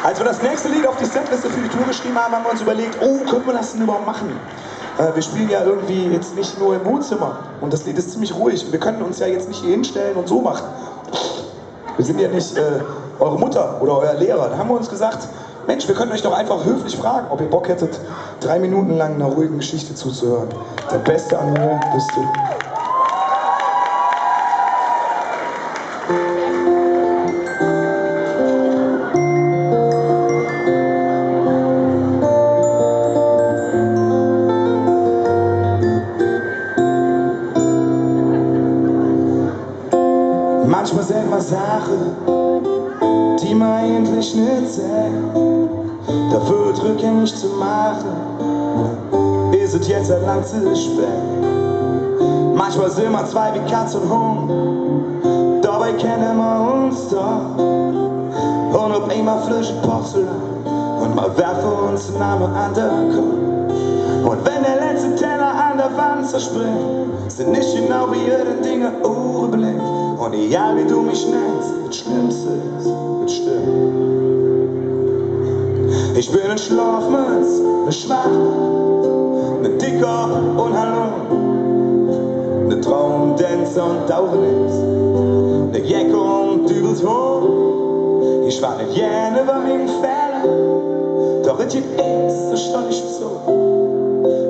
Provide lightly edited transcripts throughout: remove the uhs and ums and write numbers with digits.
Als wir das nächste Lied auf die Setliste für die Tour geschrieben haben, haben wir uns überlegt, oh, können wir das denn überhaupt machen? Wir spielen ja irgendwie jetzt nicht nur im Wohnzimmer und das Lied ist ziemlich ruhig. Wir können uns ja jetzt nicht hier hinstellen und so machen. Wir sind ja nicht eure Mutter oder euer Lehrer. Da haben wir uns gesagt, Mensch, wir können euch doch einfach höflich fragen, ob ihr Bock hättet, 3 Minuten lang einer ruhigen Geschichte zuzuhören. Der Beste an mir bist du. Manchmal sagt man Sachen, die man eigentlich nicht sagt. Dafür rückgängig zu machen, ist es jetzt halt lang zu spät. Manchmal sind wir zwei wie Katz und Hund, dabei kennen wir uns doch. Und auf einmal flüchtet Porzellan und wir werfen uns den Namen an der Kopf. Und wenn der letzte Teller an der Wand zerspringt, sind nicht genau wie ihr den Dinge Ohren blinkt. Und egal wie du mich nennst, das Schlimmste ist, wird still. Ich bin ein Schlafmütz, eine Schwache, eine Dickkopf und Hallo, eine Traumdänzer und Dauernis, eine Jacke und übelst hoch. Ich war nicht gerne bei mir im Fehler, doch es gibt eins, das stand ich so.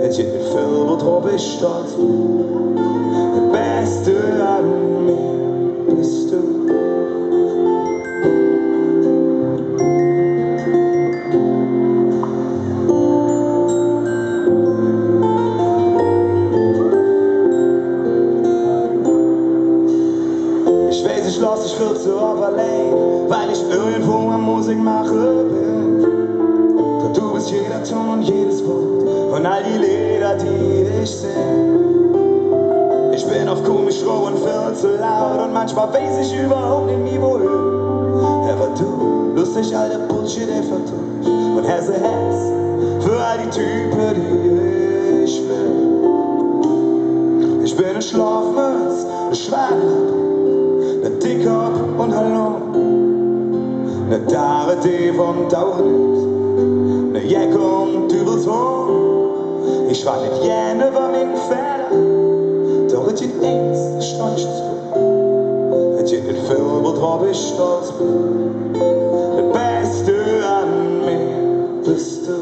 Es gibt mit viel, worauf ich stolz bin. Der Beste an mir bist du. Ich weiß, ich lass dich viel zu oft allein, weil ich irgendwo am Musik mache bin. Doch du bist jeder Ton und jedes Wort und all die Lieder, die ich sing. Ich bin oft komisch roh und viel zu laut und manchmal weiß ich überhaupt nicht mehr wohin. Aber du, lustig all der Bullshit, der vertuscht und hast ein Herz für all die Typen, die ich will. Ich bin ein Schlafmütz, eine Schwache, eine Dickkopf und Hallo, eine Dare, die vom Dauernis, eine Jacke und übelst hoch. Ich war nicht gerne bei mir Fehler, doch es gibt eins, das stand ich zu. Es gibt nicht viel, worauf ich stolz bin. Der Beste an mir bist du.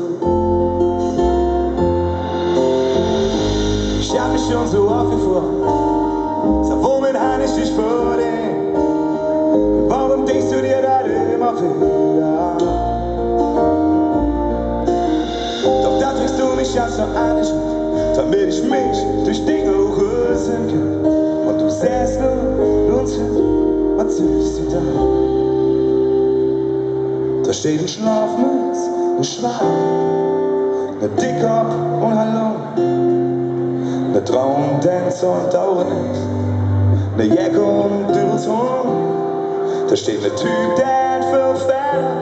Ich hab mich schon so oft gefragt, sag, womit habe ich dich verdient? Warum denkst du dir das immer wieder? Doch da trägst du mich ja so einig, damit ich mich durch Dinge hochhösen kann. Und du säst nur uns hin, was siehst du da? Da steht ein Schlafmütz, ein Schwein, eine Dickkopf und Hallo, eine Traumdänzer und Dauernis, eine Jacke und übelst hoch. Da steht ein Typ, der hat viel Fehler,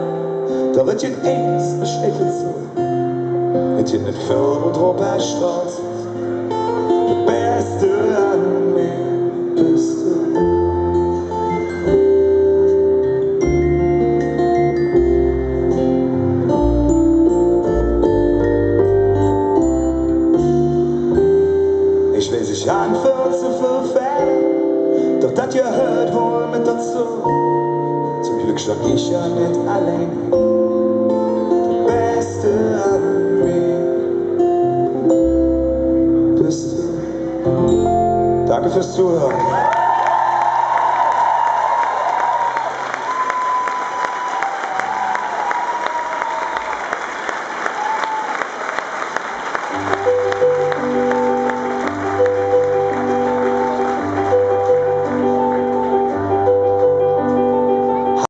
da wird jetzt eins, das steht jetzt so. Es gibt nicht viel, worauf er stolz ist. Der Beste an mir bist du. Ich weiß, ich habe viel zu viel Fehler, doch das gehört wohl mit dazu. Zum Glück schlag ich ja nicht allein. Der Beste an mir bist du. Danke fürs Zuhören.